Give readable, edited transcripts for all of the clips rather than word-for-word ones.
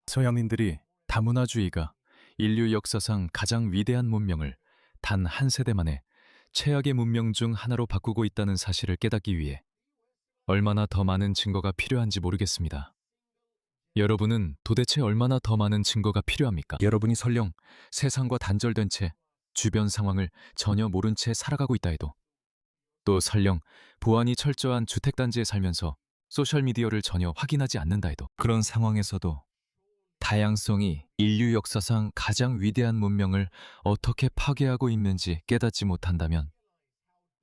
서양인들이 다문화주의가 인류 역사상 가장 위대한 문명을 단 한 세대 만에 최악의 문명 중 하나로 바꾸고 있다는 사실을 깨닫기 위해 얼마나 더 많은 증거가 필요한지 모르겠습니다. 여러분은 도대체 얼마나 더 많은 증거가 필요합니까? 여러분이 설령 세상과 단절된 채 주변 상황을 전혀 모른 채 살아가고 있다 해도, 또 설령 보안이 철저한 주택단지에 살면서 소셜미디어를 전혀 확인하지 않는다 해도, 그런 상황에서도 다양성이 인류 역사상 가장 위대한 문명을 어떻게 파괴하고 있는지 깨닫지 못한다면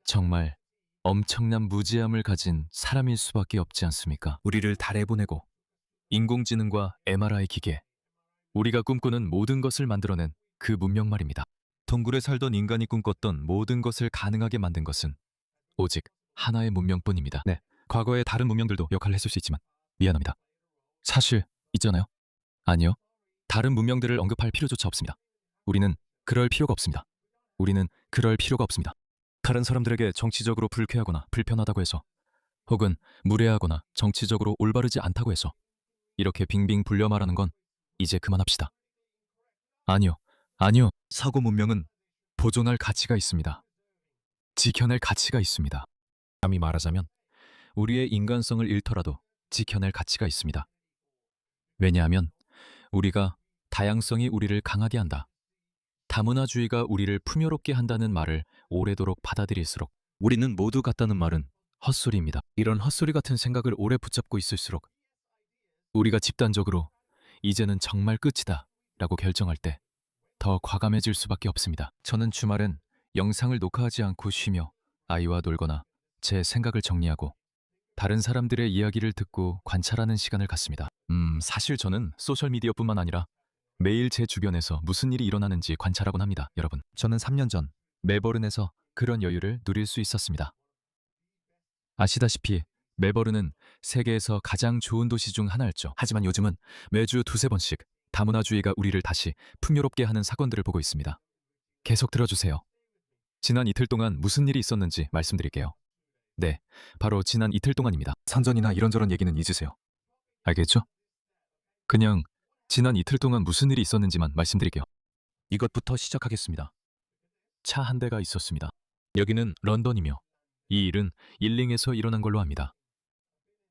정말 엄청난 무지함을 가진 사람일 수밖에 없지 않습니까? 우리를 달에 보내고 인공지능과 MRI 기계, 우리가 꿈꾸는 모든 것을 만들어낸 그 문명 말입니다. 동굴에 살던 인간이 꿈꿨던 모든 것을 가능하게 만든 것은 오직 하나의 문명뿐입니다. 네, 과거의 다른 문명들도 역할을 했을 수 있지만 미안합니다. 사실 있잖아요. 아니요. 다른 문명들을 언급할 필요조차 없습니다. 우리는 그럴 필요가 없습니다. 우리는 그럴 필요가 없습니다. 다른 사람들에게 정치적으로 불쾌하거나 불편하다고 해서, 혹은 무례하거나 정치적으로 올바르지 않다고 해서 이렇게 빙빙 불려 말하는 건 이제 그만합시다. 아니요. 아니요. 사고 문명은 보존할 가치가 있습니다. 지켜낼 가치가 있습니다. 감히 말하자면 우리의 인간성을 잃더라도 지켜낼 가치가 있습니다. 왜냐하면 우리가 다양성이 우리를 강하게 한다, 다문화주의가 우리를 풍요롭게 한다는 말을 오래도록 받아들일수록 우리는 모두 같다는 말은 헛소리입니다. 이런 헛소리 같은 생각을 오래 붙잡고 있을수록 우리가 집단적으로 이제는 정말 끝이다 라고 결정할 때 더 과감해질 수밖에 없습니다. 저는 주말엔 영상을 녹화하지 않고 쉬며 아이와 놀거나 제 생각을 정리하고 다른 사람들의 이야기를 듣고 관찰하는 시간을 갖습니다. 사실 저는 소셜미디어뿐만 아니라 매일 제 주변에서 무슨 일이 일어나는지 관찰하곤 합니다, 여러분. 저는 3년 전 멜버른에서 그런 여유를 누릴 수 있었습니다. 아시다시피 멜버른은 세계에서 가장 좋은 도시 중 하나였죠. 하지만 요즘은 매주 두세 번씩 다문화주의가 우리를 다시 풍요롭게 하는 사건들을 보고 있습니다. 계속 들어주세요. 지난 이틀 동안 무슨 일이 있었는지 말씀드릴게요. 네, 바로 지난 이틀 동안입니다. 선전이나 이런저런 얘기는 잊으세요. 알겠죠? 그냥 지난 이틀 동안 무슨 일이 있었는지만 말씀드릴게요. 이것부터 시작하겠습니다. 차 한 대가 있었습니다. 여기는 런던이며 이 일은 일링에서 일어난 걸로 압니다.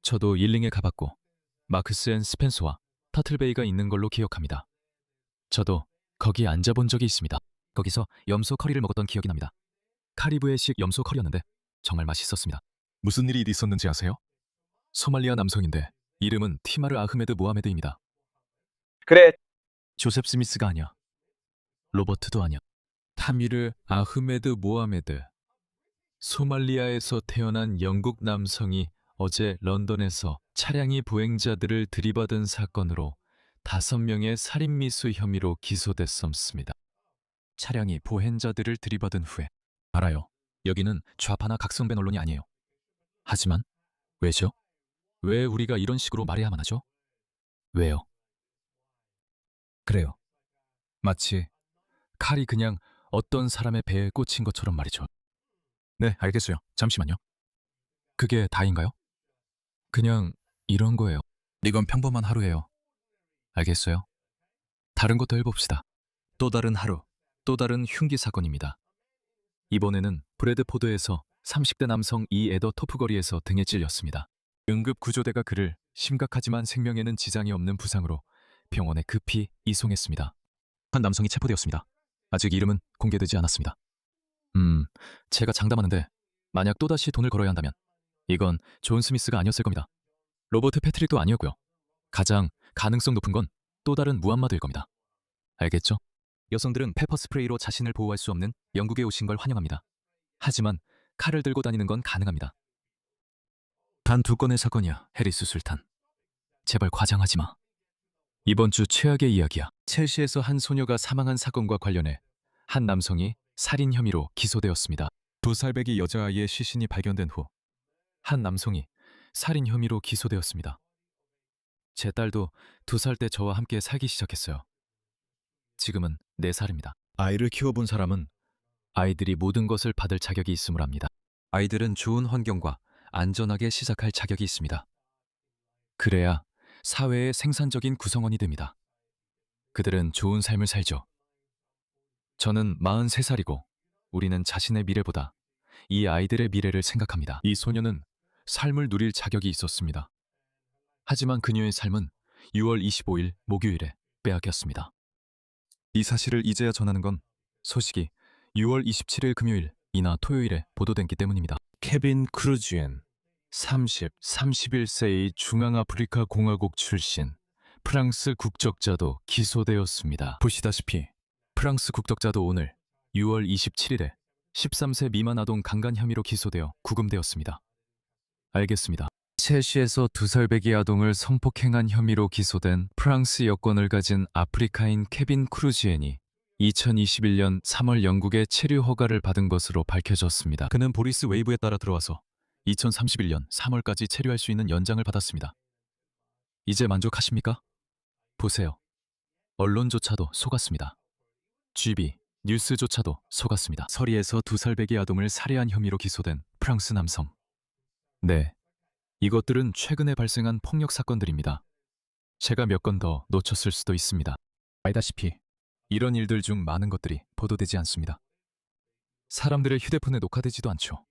저도 일링에 가봤고 마크스 앤 스펜서와 터틀베이가 있는 걸로 기억합니다. 저도 거기 앉아본 적이 있습니다. 거기서 염소 커리를 먹었던 기억이 납니다. 카리브해식 염소 커리였는데 정말 맛있었습니다. 무슨 일이 있었는지 아세요? 소말리아 남성인데 이름은 티마르 아흐메드 모하메드입니다. 그래, 조셉 스미스가 아니야. 로버트도 아니야. 타미르 아흐메드 모하메드. 소말리아에서 태어난 영국 남성이 어제 런던에서 차량이 보행자들을 들이받은 사건으로 5명의 살인미수 혐의로 기소됐습니다. 차량이 보행자들을 들이받은 후에. 알아요. 여기는 좌파나 각성된 언론이 아니에요. 하지만 왜죠? 왜 우리가 이런 식으로 말해야만 하죠? 왜요? 그래요. 마치 칼이 그냥 어떤 사람의 배에 꽂힌 것처럼 말이죠. 네, 알겠어요. 잠시만요. 그게 다인가요? 그냥 이런 거예요. 이건 평범한 하루예요. 알겠어요? 다른 것도 해봅시다. 또 다른 하루, 또 다른 흉기 사건입니다. 이번에는 브래드포드에서 30대 남성 이 에더 토프거리에서 등에 찔렸습니다. 응급구조대가 그를 심각하지만 생명에는 지장이 없는 부상으로 병원에 급히 이송했습니다. 한 남성이 체포되었습니다. 아직 이름은 공개되지 않았습니다. 제가 장담하는데 만약 또다시 돈을 걸어야 한다면 이건 존 스미스가 아니었을 겁니다. 로버트 패트릭도 아니었고요. 가장 가능성 높은 건 또 다른 무함마드일 겁니다. 알겠죠? 여성들은 페퍼 스프레이로 자신을 보호할 수 없는 영국에 오신 걸 환영합니다. 하지만 칼을 들고 다니는 건 가능합니다. 단 2건의 사건이야, 해리스 술탄. 제발 과장하지 마. 이번 주 최악의 이야기야. 첼시에서 한 소녀가 사망한 사건과 관련해 한 남성이 살인 혐의로 기소되었습니다. 2살배기 여자아이의 시신이 발견된 후 한 남성이 살인 혐의로 기소되었습니다. 제 딸도 2살 때 저와 함께 살기 시작했어요. 지금은 4살입니다. 아이를 키워본 사람은 아이들이 모든 것을 받을 자격이 있음을 압니다. 아이들은 좋은 환경과 안전하게 시작할 자격이 있습니다. 그래야 사회의 생산적인 구성원이 됩니다. 그들은 좋은 삶을 살죠. 저는 43살이고 우리는 자신의 미래보다 이 아이들의 미래를 생각합니다. 이 소녀는 삶을 누릴 자격이 있었습니다. 하지만 그녀의 삶은 6월 25일 목요일에 빼앗겼습니다. 이 사실을 이제야 전하는 건 소식이 6월 27일 금요일 이나 토요일에 보도됐기 때문입니다. 케빈 크루지엔 31세의 중앙아프리카 공화국 출신 프랑스 국적자도 기소되었습니다. 보시다시피 프랑스 국적자도 오늘 6월 27일에 13세 미만 아동 강간 혐의로 기소되어 구금되었습니다. 알겠습니다. 채시에서 2살 배기 아동을 성폭행한 혐의로 기소된 프랑스 여권을 가진 아프리카인 케빈 크루지엔이 2021년 3월 영국의 체류 허가를 받은 것으로 밝혀졌습니다. 그는 보리스 웨이브에 따라 들어와서 2031년 3월까지 체류할 수 있는 연장을 받았습니다. 이제 만족하십니까? 보세요. 언론조차도 속았습니다. GB, 뉴스조차도 속았습니다. 서리에서 2살 배기 아동을 살해한 혐의로 기소된 프랑스 남성. 네, 이것들은 최근에 발생한 폭력 사건들입니다. 제가 몇 건 더 놓쳤을 수도 있습니다. 알다시피 이런 일들 중 많은 것들이 보도되지 않습니다. 사람들의 휴대폰에 녹화되지도 않죠.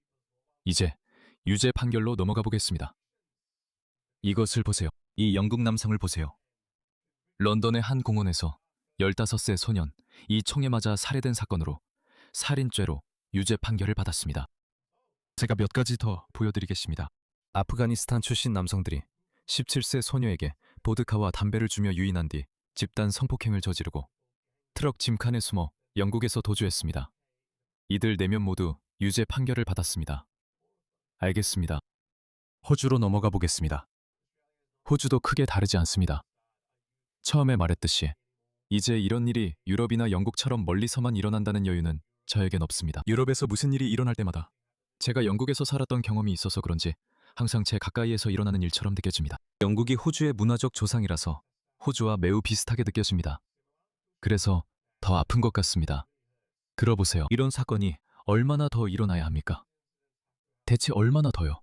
이제 유죄 판결로 넘어가 보겠습니다. 이것을 보세요. 이 영국 남성을 보세요. 런던의 한 공원에서 15세 소년 이 총에 맞아 살해된 사건으로 살인죄로 유죄 판결을 받았습니다. 제가 몇 가지 더 보여드리겠습니다. 아프가니스탄 출신 남성들이 17세 소녀에게 보드카와 담배를 주며 유인한 뒤 집단 성폭행을 저지르고 트럭 짐칸에 숨어 영국에서 도주했습니다. 이들 4명 모두 유죄 판결을 받았습니다. 알겠습니다. 호주로 넘어가 보겠습니다. 호주도 크게 다르지 않습니다. 처음에 말했듯이 이제 이런 일이 유럽이나 영국처럼 멀리서만 일어난다는 여유는 저에겐 없습니다. 유럽에서 무슨 일이 일어날 때마다 제가 영국에서 살았던 경험이 있어서 그런지 항상 제 가까이에서 일어나는 일처럼 느껴집니다. 영국이 호주의 문화적 조상이라서 호주와 매우 비슷하게 느껴집니다. 그래서 더 아픈 것 같습니다. 들어보세요. 이런 사건이 얼마나 더 일어나야 합니까? 대체 얼마나 더요?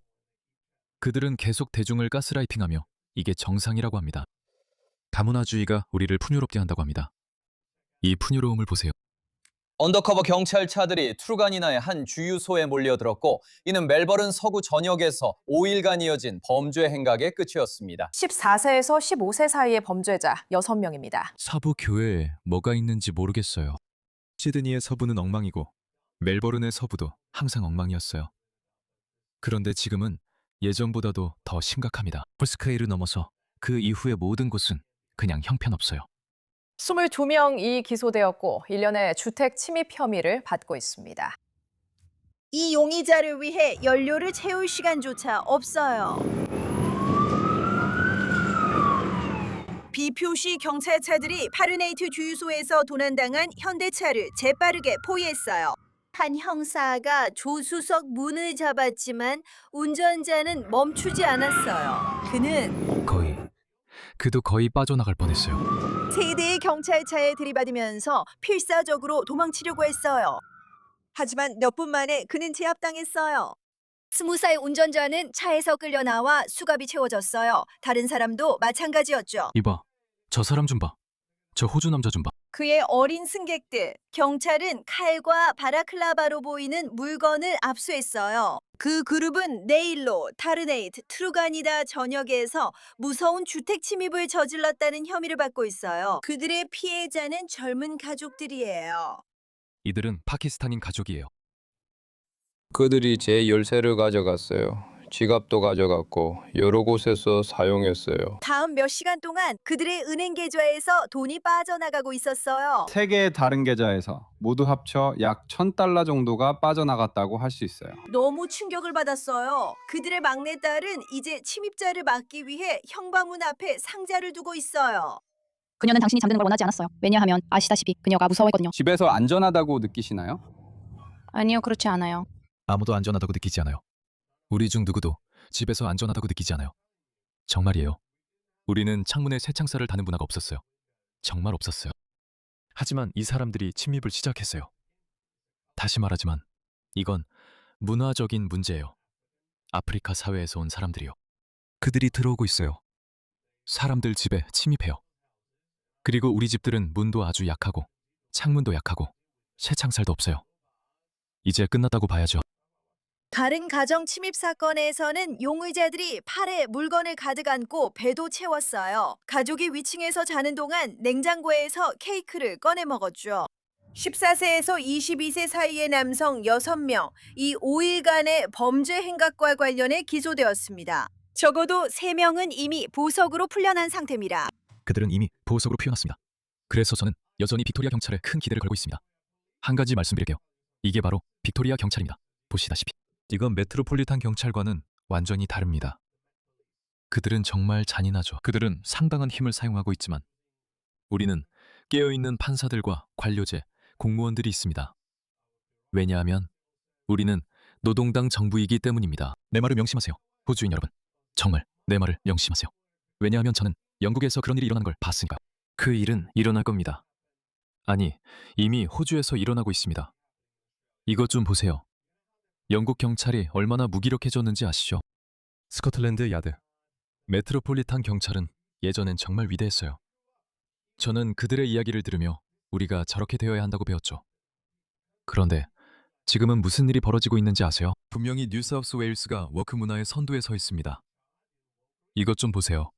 그들은 계속 대중을 가스라이팅하며 이게 정상이라고 합니다. 다문화주의가 우리를 풍요롭게 한다고 합니다. 이 풍요로움을 보세요. 언더커버 경찰차들이 트루가니나의 한 주유소에 몰려들었고 이는 멜버른 서구 전역에서 5일간 이어진 범죄 행각의 끝이었습니다. 14세에서 15세 사이의 범죄자 6명입니다. 서부 교회에 뭐가 있는지 모르겠어요. 시드니의 서부는 엉망이고 멜버른의 서부도 항상 엉망이었어요. 그런데 지금은 예전보다도 더 심각합니다. 폴스카이를 넘어서 그 이후의 모든 곳은 그냥 형편없어요. 22명이 기소되었고 1년의 주택 침입 혐의를 받고 있습니다. 이 용의자를 위해 연료를 채울 시간조차 없어요. 비표시 경찰차들이 파르네이트 주유소에서 도난당한 현대차를 재빠르게 포위했어요. 한 형사가 조수석 문을 잡았지만 운전자는 멈추지 않았어요. 그도 거의 빠져나갈 뻔했어요. 세 대의 경찰차에 들이받으면서 필사적으로 도망치려고 했어요. 하지만 몇 분 만에 그는 제압당했어요. 20살 운전자는 차에서 끌려 나와 수갑이 채워졌어요. 다른 사람도 마찬가지였죠. 이봐, 저 사람 좀 봐. 저 호주 남자 좀 봐. 그의 어린 승객들, 경찰은 칼과 바라클라바로 보이는 물건을 압수했어요. 그 그룹은 내일로 타르네이트 트루가니다 전역에서 무서운 주택 침입을 저질렀다는 혐의를 받고 있어요. 그들의 피해자는 젊은 가족들이에요. 이들은 파키스탄인 가족이에요. 그들이 제 열쇠를 가져갔어요. 지갑도 가져갔고 여러 곳에서 사용했어요. 다음 몇 시간 동안 그들의 은행 계좌에서 돈이 빠져나가고 있었어요. 세 개의 다른 계좌에서 모두 합쳐 약 $1,000 정도가 빠져나갔다고 할 수 있어요. 너무 충격을 받았어요. 그들의 막내딸은 이제 침입자를 막기 위해 현관문 앞에 상자를 두고 있어요. 그녀는 당신이 잠드는 걸 원하지 않았어요. 왜냐하면 아시다시피 그녀가 무서워했거든요. 집에서 안전하다고 느끼시나요? 아니요, 그렇지 않아요. 아무도 안전하다고 느끼지 않아요. 우리 중 누구도 집에서 안전하다고 느끼지 않아요. 정말이에요. 우리는 창문에 새창살을 다는 문화가 없었어요. 정말 없었어요. 하지만 이 사람들이 침입을 시작했어요. 다시 말하지만 이건 문화적인 문제예요. 아프리카 사회에서 온 사람들이요. 그들이 들어오고 있어요. 사람들 집에 침입해요. 그리고 우리 집들은 문도 아주 약하고 창문도 약하고 쇠창살도 없어요. 이제 끝났다고 봐야죠. 다른 가정 침입 사건에서는 용의자들이 팔에 물건을 가득 안고 배도 채웠어요. 가족이 위층에서 자는 동안 냉장고에서 케이크를 꺼내 먹었죠. 14세에서 22세 사이의 남성 6명, 이 5일간의 범죄 행각과 관련해 기소되었습니다. 적어도 3명은 이미 보석으로 풀려난 상태입니다. 그들은 이미 보석으로 표현했습니다. 그래서 저는 여전히 빅토리아 경찰에 큰 기대를 걸고 있습니다. 한 가지 말씀드릴게요. 이게 바로 빅토리아 경찰입니다. 보시다시피 이건 메트로폴리탄 경찰과는 완전히 다릅니다. 그들은 정말 잔인하죠. 그들은 상당한 힘을 사용하고 있지만 우리는 깨어있는 판사들과 관료제, 공무원들이 있습니다. 왜냐하면 우리는 노동당 정부이기 때문입니다. 내 말을 명심하세요. 호주인 여러분. 정말 내 말을 명심하세요. 왜냐하면 저는 영국에서 그런 일이 일어나는 걸 봤으니까요. 그 일은 일어날 겁니다. 아니, 이미 호주에서 일어나고 있습니다. 이것 좀 보세요. 영국 경찰이 얼마나 무기력해졌는지 아시죠? 스코틀랜드 야드, 메트로폴리탄 경찰은 예전엔 정말 위대했어요. 저는 그들의 이야기를 들으며 우리가 저렇게 되어야 한다고 배웠죠. 그런데 지금은 무슨 일이 벌어지고 있는지 아세요? 분명히 뉴사우스 웨일스가 워크 문화의 선두에 서 있습니다. 이것 좀 보세요.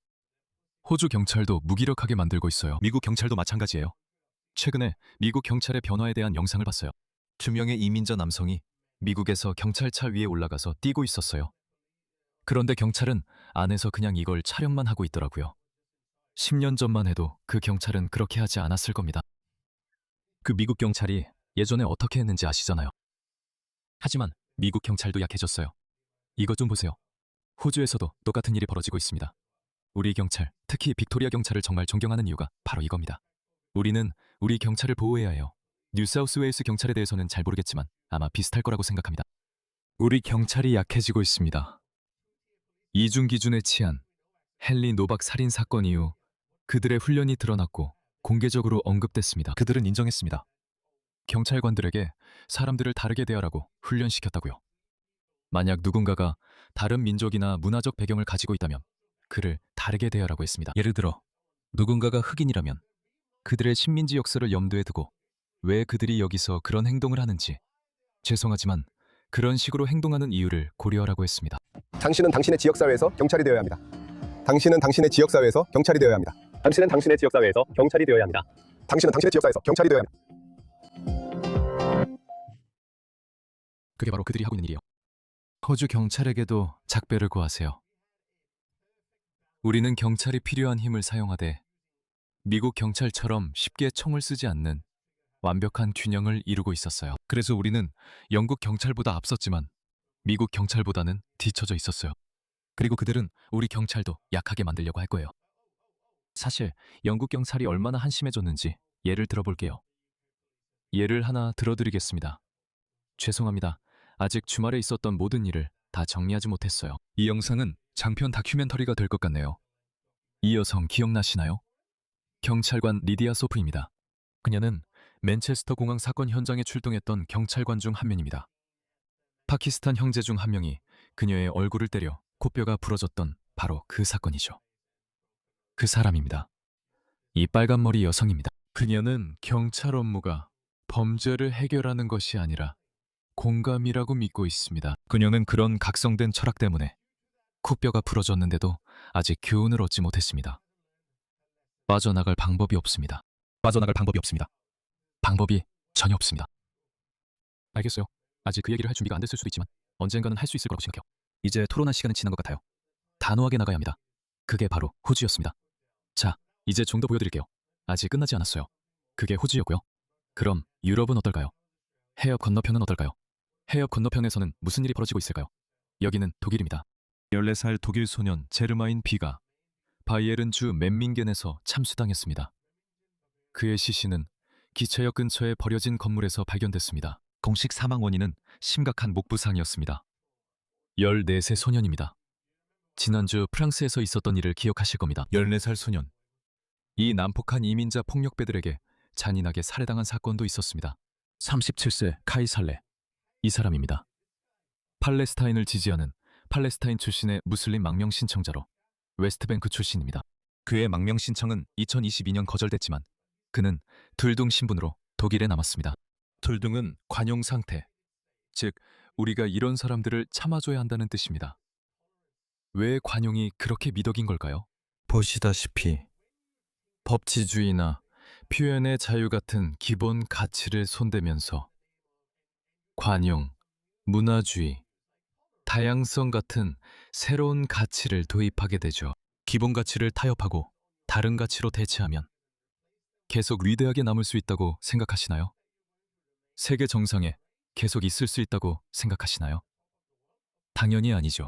호주 경찰도 무기력하게 만들고 있어요. 미국 경찰도 마찬가지예요. 최근에 미국 경찰의 변화에 대한 영상을 봤어요. 2명의 이민자 남성이 미국에서 경찰차 위에 올라가서 뛰고 있었어요. 그런데 경찰은 안에서 그냥 이걸 촬영만 하고 있더라고요. 10년 전만 해도 그 경찰은 그렇게 하지 않았을 겁니다. 그 미국 경찰이 예전에 어떻게 했는지 아시잖아요. 하지만 미국 경찰도 약해졌어요. 이것 좀 보세요. 호주에서도 똑같은 일이 벌어지고 있습니다. 우리 경찰, 특히 빅토리아 경찰을 정말 존경하는 이유가 바로 이겁니다. 우리는 우리 경찰을 보호해야 해요. 뉴사우스웨일스 경찰에 대해서는 잘 모르겠지만 아마 비슷할 거라고 생각합니다. 우리 경찰이 약해지고 있습니다. 이중 기준의 치안, 헨리 노박 살인 사건 이후 그들의 훈련이 드러났고 공개적으로 언급됐습니다. 그들은 인정했습니다. 경찰관들에게 사람들을 다르게 대하라고 훈련시켰다고요. 만약 누군가가 다른 민족이나 문화적 배경을 가지고 있다면 그를 다르게 대하라고 했습니다. 예를 들어 누군가가 흑인이라면 그들의 식민지 역사를 염두에 두고 왜 그들이 여기서 그런 행동을 하는지, 죄송하지만 그런 식으로 행동하는 이유를 고려하라고 했습니다. 당신은 당신의 지역사회에서 경찰이 되어야 합니다. 당신은 당신의 지역사회에서 경찰이 되어야 합니다. 당신은 당신의 지역사회에서 경찰이 되어야 합니다. 당신은 당신의 지역사회에서 경찰이 되어야 합니다. 그게 바로 그들이 하고 있는 일이에요. 호주 경찰에게도 작별을 구하세요. 우리는 경찰이 필요한 힘을 사용하되 미국 경찰처럼 쉽게 총을 쓰지 않는 완벽한 균형을 이루고 있었어요. 그래서 우리는 영국 경찰보다 앞섰지만 미국 경찰보다는 뒤처져 있었어요. 그리고 그들은 우리 경찰도 약하게 만들려고 할 거예요. 사실 영국 경찰이 얼마나 한심해졌는지 예를 들어볼게요. 예를 하나 들어드리겠습니다. 죄송합니다. 아직 주말에 있었던 모든 일을 다 정리하지 못했어요. 이 영상은 장편 다큐멘터리가 될 것 같네요. 이 여성 기억나시나요? 경찰관 리디아 소프입니다. 그녀는 맨체스터 공항 사건 현장에 출동했던 경찰관 중 한 명입니다. 파키스탄 형제 중 한 명이 그녀의 얼굴을 때려 코뼈가 부러졌던 바로 그 사건이죠. 그 사람입니다. 이 빨간머리 여성입니다. 그녀는 경찰 업무가 범죄를 해결하는 것이 아니라 공감이라고 믿고 있습니다. 그녀는 그런 각성된 철학 때문에 코뼈가 부러졌는데도 아직 교훈을 얻지 못했습니다. 빠져나갈 방법이 없습니다. 빠져나갈 방법이 없습니다. 방법이 전혀 없습니다. 알겠어요. 아직 그 얘기를 할 준비가 안 됐을 수도 있지만 언젠가는 할 수 있을 거라고 생각해요. 이제 토론할 시간은 지난 것 같아요. 단호하게 나가야 합니다. 그게 바로 호주였습니다. 자, 이제 좀 더 보여드릴게요. 아직 끝나지 않았어요. 그게 호주였고요. 그럼 유럽은 어떨까요? 해협 건너편은 어떨까요? 해협 건너편에서는 무슨 일이 벌어지고 있을까요? 여기는 독일입니다. 14살 독일 소년 제르마인 비가 바이에른 주 멤밍겐에서 참수당했습니다. 그의 시신은 기차역 근처에 버려진 건물에서 발견됐습니다. 공식 사망 원인은 심각한 목 부상이었습니다. 14세 소년입니다. 지난주 프랑스에서 있었던 일을 기억하실 겁니다. 14살 소년. 이 난폭한 이민자 폭력배들에게 잔인하게 살해당한 사건도 있었습니다. 37세 카이 살레. 이 사람입니다. 팔레스타인을 지지하는 팔레스타인 출신의 무슬림 망명 신청자로 웨스트뱅크 출신입니다. 그의 망명 신청은 2022년 거절됐지만 그는 둘둥 신분으로 독일에 남았습니다. 둘둥은 관용 상태, 즉 우리가 이런 사람들을 참아줘야 한다는 뜻입니다. 왜 관용이 그렇게 미덕인 걸까요? 보시다시피 법치주의나 표현의 자유 같은 기본 가치를 손대면서 관용, 문화주의, 다양성 같은 새로운 가치를 도입하게 되죠. 기본 가치를 타협하고 다른 가치로 대체하면 계속 위대하게 남을 수 있다고 생각하시나요? 세계 정상에 계속 있을 수 있다고 생각하시나요? 당연히 아니죠.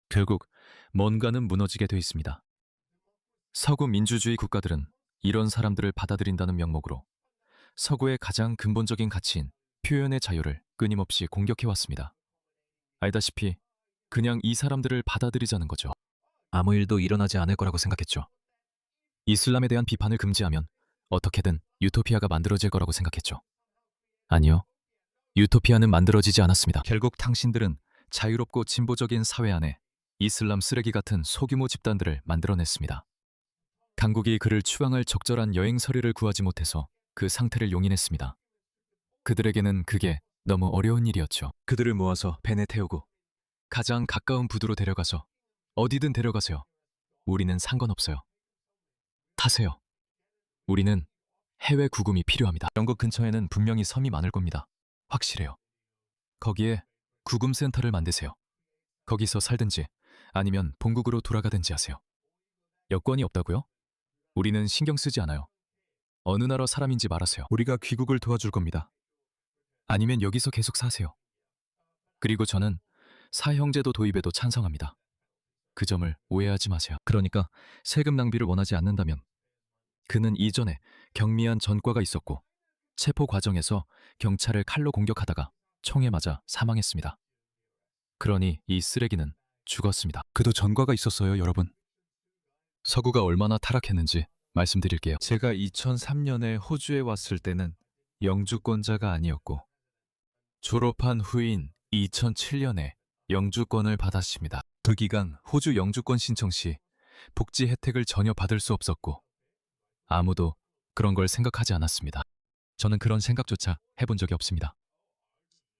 결국 뭔가는 무너지게 돼 있습니다. 서구 민주주의 국가들은 이런 사람들을 받아들인다는 명목으로 서구의 가장 근본적인 가치인 표현의 자유를 끊임없이 공격해왔습니다. 알다시피 그냥 이 사람들을 받아들이자는 거죠. 아무 일도 일어나지 않을 거라고 생각했죠. 이슬람에 대한 비판을 금지하면 어떻게든 유토피아가 만들어질 거라고 생각했죠. 아니요. 유토피아는 만들어지지 않았습니다. 결국 당신들은 자유롭고 진보적인 사회 안에 이슬람 쓰레기 같은 소규모 집단들을 만들어냈습니다. 강국이 그를 추앙할 적절한 여행 서류를 구하지 못해서 그 상태를 용인했습니다. 그들에게는 그게 너무 어려운 일이었죠. 그들을 모아서 벤에 태우고 가장 가까운 부두로 데려가서 어디든 데려가세요. 우리는 상관없어요. 타세요. 우리는 해외 구금이 필요합니다. 영국 근처에는 분명히 섬이 많을 겁니다. 확실해요. 거기에 구금센터를 만드세요. 거기서 살든지 아니면 본국으로 돌아가든지 하세요. 여권이 없다고요? 우리는 신경 쓰지 않아요. 어느 나라 사람인지 말하세요. 우리가 귀국을 도와줄 겁니다. 아니면 여기서 계속 사세요. 그리고 저는 사형제도 도입에도 찬성합니다. 그 점을 오해하지 마세요. 그러니까 세금 낭비를 원하지 않는다면 그는 이전에 경미한 전과가 있었고 체포 과정에서 경찰을 칼로 공격하다가 총에 맞아 사망했습니다. 그러니 이 쓰레기는 죽었습니다. 그도 전과가 있었어요, 여러분. 서구가 얼마나 타락했는지 말씀드릴게요. 제가 2003년에 호주에 왔을 때는 영주권자가 아니었고 졸업한 후인 2007년에 영주권을 받았습니다. 그 기간 호주 영주권 신청 시 복지 혜택을 전혀 받을 수 없었고 아무도 그런 걸 생각하지 않았습니다. 저는 그런 생각조차 해본 적이 없습니다.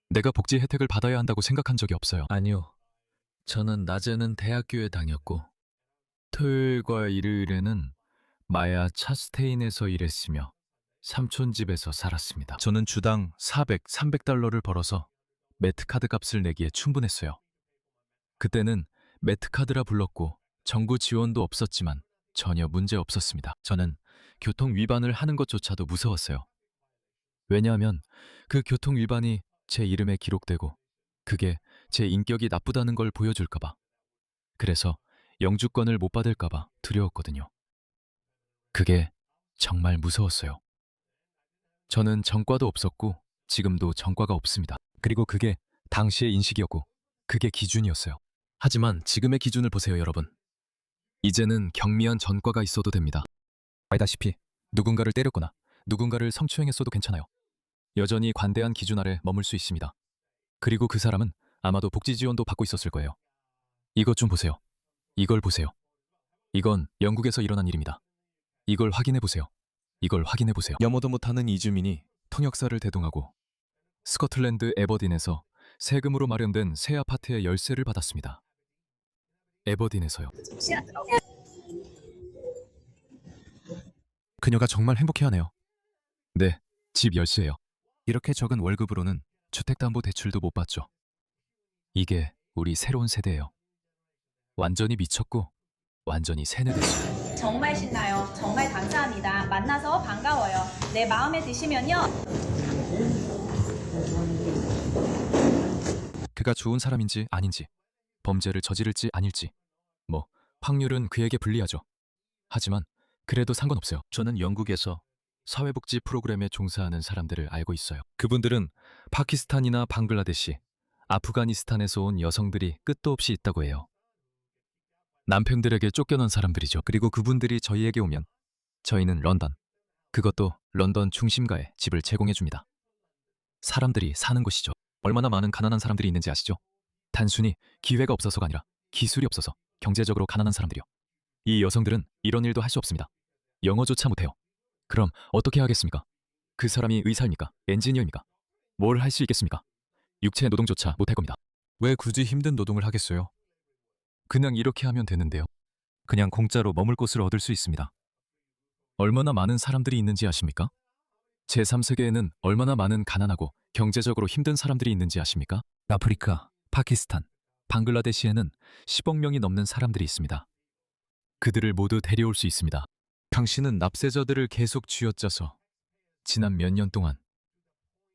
내가 복지 혜택을 받아야 한다고 생각한 적이 없어요. 아니요. 저는 낮에는 대학교에 다녔고 토요일과 일요일에는 마야 차스테인에서 일했으며 삼촌 집에서 살았습니다. 저는 주당 300달러를 벌어서 매트카드 값을 내기에 충분했어요. 그때는 매트카드라 불렀고 정부 지원도 없었지만 전혀 문제 없었습니다. 저는 교통 위반을 하는 것조차도 무서웠어요. 왜냐하면 그 교통 위반이 제 이름에 기록되고 그게 제 인격이 나쁘다는 걸 보여줄까봐. 그래서 영주권을 못 받을까봐 두려웠거든요. 그게 정말 무서웠어요. 저는 전과도 없었고 지금도 전과가 없습니다. 그리고 그게 당시의 인식이었고 그게 기준이었어요. 하지만 지금의 기준을 보세요, 여러분. 이제는 경미한 전과가 있어도 됩니다. 알다시피 누군가를 때렸거나 누군가를 성추행했어도 괜찮아요. 여전히 관대한 기준 아래 머물 수 있습니다. 그리고 그 사람은 아마도 복지 지원도 받고 있었을 거예요. 이것 좀 보세요. 이걸 보세요. 이건 영국에서 일어난 일입니다. 이걸 확인해 보세요. 이걸 확인해 보세요. 영어도 못하는 이주민이 통역사를 대동하고 스코틀랜드 에버딘에서 세금으로 마련된 새 아파트의 열쇠를 받았습니다. 에버딘에서요. 그녀가 정말 행복해하네요. 네, 집 열쇠예요. 이렇게 적은 월급으로는 주택담보대출도 못 받죠. 이게 우리 새로운 세대예요. 완전히 미쳤고 완전히 세뇌됐어요. 정말 신나요. 정말 감사합니다. 만나서 반가워요. 내 마음에 드시면요. 그가 좋은 사람인지 아닌지, 범죄를 저지를지 아닐지, 뭐 확률은 그에게 불리하죠. 하지만 그래도 상관없어요. 저는 영국에서 사회복지 프로그램에 종사하는 사람들을 알고 있어요. 그분들은 파키스탄이나 방글라데시, 아프가니스탄에서 온 여성들이 끝도 없이 있다고 해요. 남편들에게 쫓겨난 사람들이죠. 그리고 그분들이 저희에게 오면 저희는 런던, 그것도 런던 중심가에 집을 제공해줍니다. 사람들이 사는 곳이죠. 얼마나 많은 가난한 사람들이 있는지 아시죠? 단순히 기회가 없어서가 아니라 기술이 없어서 경제적으로 가난한 사람들이요. 이 여성들은 이런 일도 할 수 없습니다. 영어조차 못해요. 그럼 어떻게 하겠습니까? 그 사람이 의사입니까? 엔지니어입니까? 뭘 할 수 있겠습니까? 육체 노동조차 못할 겁니다. 왜 굳이 힘든 노동을 하겠어요? 그냥 이렇게 하면 되는데요. 그냥 공짜로 머물 곳을 얻을 수 있습니다. 얼마나 많은 사람들이 있는지 아십니까? 제3세계에는 얼마나 많은 가난하고 경제적으로 힘든 사람들이 있는지 아십니까? 아프리카, 파키스탄, 방글라데시에는 10억 명이 넘는 사람들이 있습니다. 그들을 모두 데려올 수 있습니다. 당신은 납세자들을 계속 쥐어짜서 지난 몇 년 동안,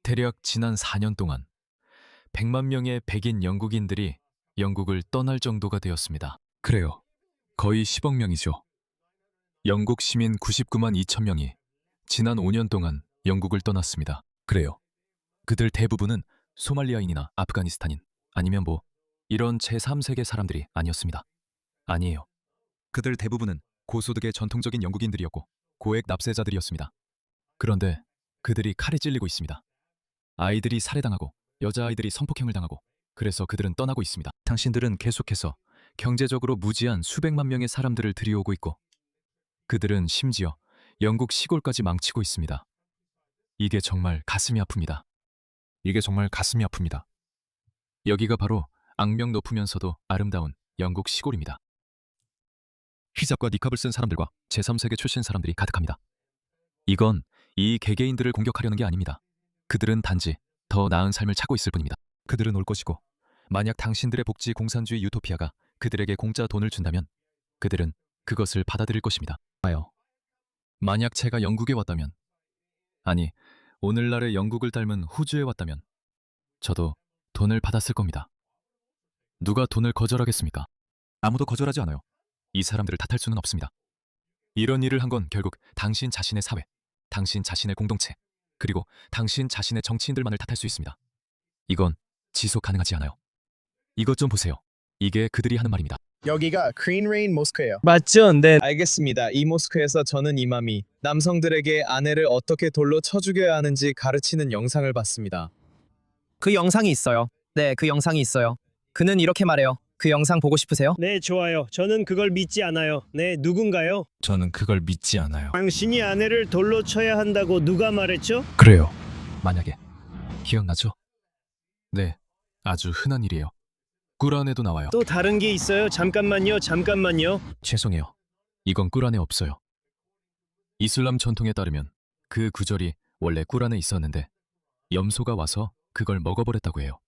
대략 지난 4년 동안 100만 명의 백인 영국인들이 영국을 떠날 정도가 되었습니다. 그래요. 거의 10억 명이죠. 영국 시민 99만 2천 명이 지난 5년 동안 영국을 떠났습니다. 그래요. 그들 대부분은 소말리아인이나 아프가니스탄인 아니면 이런 제3세계 사람들이 아니었습니다. 아니에요. 그들 대부분은 고소득의 전통적인 영국인들이었고 고액 납세자들이었습니다. 그런데 그들이 칼에 찔리고 있습니다. 아이들이 살해당하고 여자아이들이 성폭행을 당하고 그래서 그들은 떠나고 있습니다. 당신들은 계속해서 경제적으로 무지한 수백만 명의 사람들을 들이오고 있고 그들은 심지어 영국 시골까지 망치고 있습니다. 이게 정말 가슴이 아픕니다. 이게 정말 가슴이 아픕니다. 여기가 바로 악명 높으면서도 아름다운 영국 시골입니다. 히잡과 니캅을 쓴 사람들과 제3세계 출신 사람들이 가득합니다. 이건 이 개개인들을 공격하려는 게 아닙니다. 그들은 단지 더 나은 삶을 찾고 있을 뿐입니다. 그들은 올 것이고 만약 당신들의 복지 공산주의 유토피아가 그들에게 공짜 돈을 준다면 그들은 그것을 받아들일 것입니다. 만약 제가 영국에 왔다면, 아니 오늘날의 영국을 닮은 호주에 왔다면 저도 돈을 받았을 겁니다. 누가 돈을 거절하겠습니까? 아무도 거절하지 않아요. 이 사람들을 탓할 수는 없습니다. 이런 일을 한 건 결국 당신 자신의 사회, 당신 자신의 공동체, 그리고 당신 자신의 정치인들만을 탓할 수 있습니다. 이건 지속 가능하지 않아요. 이것 좀 보세요. 이게 그들이 하는 말입니다. 여기가 크린레인 모스크예요. 맞죠? 네, 알겠습니다. 이 모스크에서 저는 이맘이 남성들에게 아내를 어떻게 돌로 쳐 죽여야 하는지 가르치는 영상을 봤습니다. 그 영상이 있어요. 네, 그 영상이 있어요. 그는 이렇게 말해요. 그 영상 보고 싶으세요? 네, 좋아요. 저는 그걸 믿지 않아요. 네, 누군가요? 저는 그걸 믿지 않아요. 당신이 아내를 돌로 쳐야 한다고 누가 말했죠? 그래요. 만약에 기억나죠? 네, 아주 흔한 일이에요. 꾸란에도 나와요. 또 다른 게 있어요? 잠깐만요. 죄송해요. 이건 꾸란에 없어요. 이슬람 전통에 따르면 그 구절이 원래 꾸란에 있었는데 염소가 와서 그걸 먹어버렸다고 해요.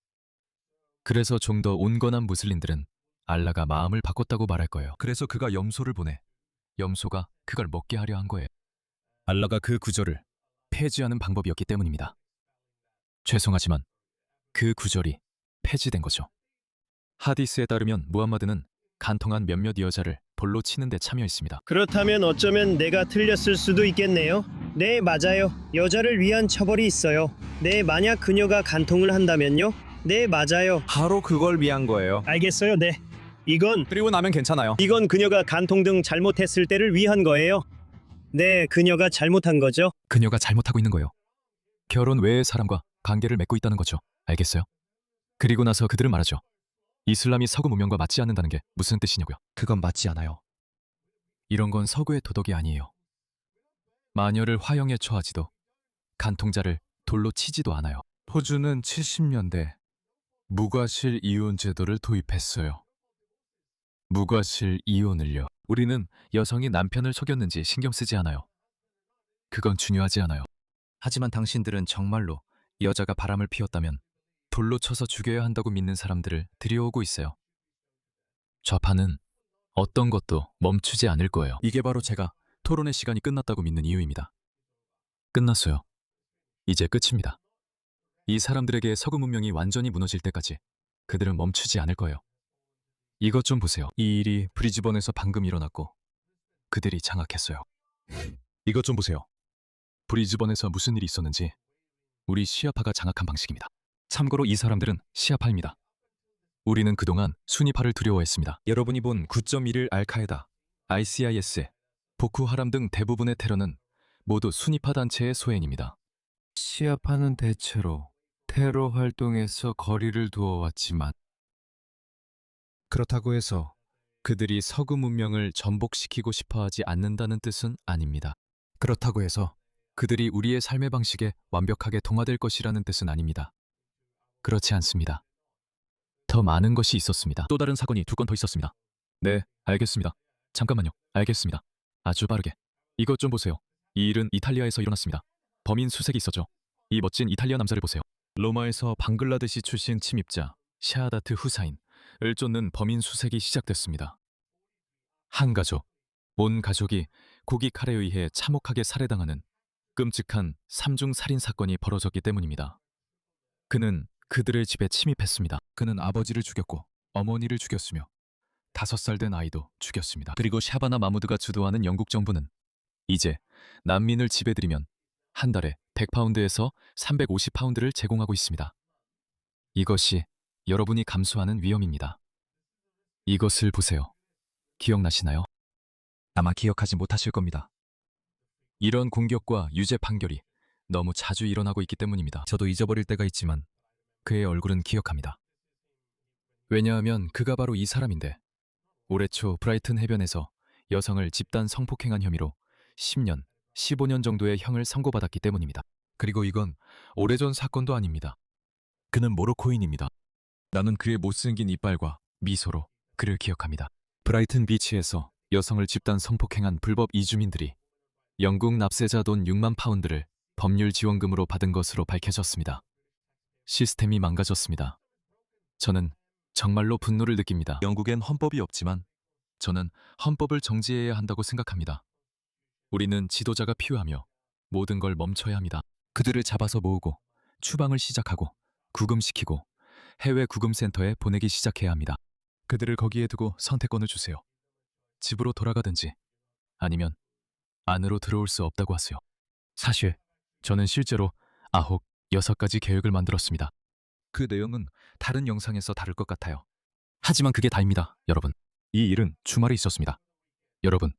그래서 좀 더 온건한 무슬림들은 알라가 마음을 바꿨다고 말할 거예요. 그래서 그가 염소를 보내 염소가 그걸 먹게 하려 한 거예요. 알라가 그 구절을 폐지하는 방법이었기 때문입니다. 죄송하지만 그 구절이 폐지된 거죠. 하디스에 따르면 무함마드는 간통한 몇몇 여자를 돌로 치는 데 참여했습니다. 그렇다면 어쩌면 내가 틀렸을 수도 있겠네요. 네, 맞아요. 여자를 위한 처벌이 있어요. 네, 만약 그녀가 간통을 한다면요? 네, 맞아요. 바로 그걸 위한 거예요. 알겠어요. 네. 그리고 나면 괜찮아요. 이건 그녀가 간통 등 잘못했을 때를 위한 거예요. 네, 그녀가 잘못한 거죠. 그녀가 잘못하고 있는 거예요. 결혼 외의 사람과 관계를 맺고 있다는 거죠. 알겠어요? 그리고 나서 그들은 말하죠. 이슬람이 서구 문명과 맞지 않는다는 게 무슨 뜻이냐고요. 그건 맞지 않아요. 이런 건 서구의 도덕이 아니에요. 마녀를 화형에 처하지도 간통자를 돌로 치지도 않아요. 호주는 70년대 무과실 이혼 제도를 도입했어요. 무과실 이혼을요. 우리는 여성이 남편을 속였는지 신경 쓰지 않아요. 그건 중요하지 않아요. 하지만 당신들은 정말로 여자가 바람을 피웠다면 돌로 쳐서 죽여야 한다고 믿는 사람들을 들여오고 있어요. 좌파는 어떤 것도 멈추지 않을 거예요. 이게 바로 제가 토론의 시간이 끝났다고 믿는 이유입니다. 끝났어요. 이제 끝입니다. 이 사람들에게 서구 문명이 완전히 무너질 때까지 그들은 멈추지 않을 거예요. 이것 좀 보세요. 이 일이 브리즈번에서 방금 일어났고 그들이 장악했어요. 이것 좀 보세요. 브리즈번에서 무슨 일이 있었는지 우리 시아파가 장악한 방식입니다. 참고로 이 사람들은 시아파입니다. 우리는 그동안 수니파를 두려워했습니다. 여러분이 본 9.11 알카에다, ICIS, 보쿠하람 등 대부분의 테러는 모두 수니파 단체의 소행입니다. 시아파는 대체로 테러 활동에서 거리를 두어왔지만 그렇다고 해서 그들이 서구 문명을 전복시키고 싶어 하지 않는다는 뜻은 아닙니다. 그렇다고 해서 그들이 우리의 삶의 방식에 완벽하게 동화될 것이라는 뜻은 아닙니다. 그렇지 않습니다. 더 많은 것이 있었습니다. 또 다른 사건이 2건 더 있었습니다. 네, 알겠습니다. 잠깐만요. 알겠습니다. 아주 빠르게. 이것 좀 보세요. 이 일은 이탈리아에서 일어났습니다. 범인 수색이 있었죠. 이 멋진 이탈리아 남자를 보세요. 로마에서 방글라데시 출신 침입자 샤하다트 후사인을 쫓는 범인 수색이 시작됐습니다. 한 가족, 온 가족이 고기 칼에 의해 참혹하게 살해당하는 끔찍한 3중 살인 사건이 벌어졌기 때문입니다. 그는 그들의 집에 침입했습니다. 그는 아버지를 죽였고 어머니를 죽였으며 5살 된 아이도 죽였습니다. 그리고 샤바나 마무드가 주도하는 영국 정부는 이제 난민을 집에 들이면 한 달에 100파운드에서 350파운드를 제공하고 있습니다. 이것이 여러분이 감수하는 위험입니다. 이것을 보세요. 기억나시나요? 아마 기억하지 못하실 겁니다. 이런 공격과 유죄 판결이 너무 자주 일어나고 있기 때문입니다. 저도 잊어버릴 때가 있지만 그의 얼굴은 기억합니다. 왜냐하면 그가 바로 이 사람인데 올해 초 브라이튼 해변에서 여성을 집단 성폭행한 혐의로 10년, 15년 정도의 형을 선고받았기 때문입니다. 그리고 이건 오래전 사건도 아닙니다. 그는 모로코인입니다. 나는 그의 못생긴 이빨과 미소로 그를 기억합니다. 브라이튼 비치에서 여성을 집단 성폭행한 불법 이주민들이 영국 납세자 돈 6만 파운드를 법률 지원금으로 받은 것으로 밝혀졌습니다. 시스템이 망가졌습니다. 저는 정말로 분노를 느낍니다. 영국엔 헌법이 없지만 저는 헌법을 정지해야 한다고 생각합니다. 우리는 지도자가 필요하며 모든 걸 멈춰야 합니다. 그들을 잡아서 모으고 추방을 시작하고 구금시키고 해외 구금센터에 보내기 시작해야 합니다. 그들을 거기에 두고 선택권을 주세요. 집으로 돌아가든지 아니면 안으로 들어올 수 없다고 하세요. 사실 저는 실제로 9, 6가지 계획을 만들었습니다. 그 내용은 다른 영상에서 다룰 것 같아요. 하지만 그게 다입니다, 여러분. 이 일은 주말에 있었습니다. 여러분,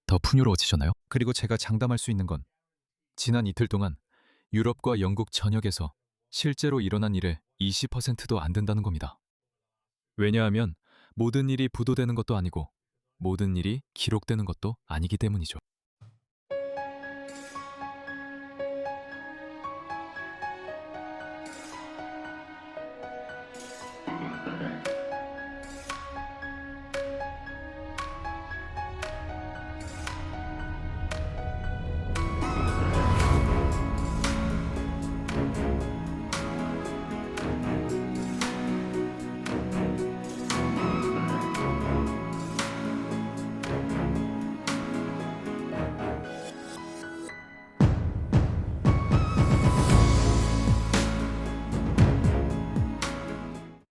더 풍요로워지셨나요? 그리고 제가 장담할 수 있는 건 지난 이틀 동안 유럽과 영국 전역에서 실제로 일어난 일의 20%도 안 된다는 겁니다. 왜냐하면 모든 일이 보도되는 것도 아니고 모든 일이 기록되는 것도 아니기 때문이죠.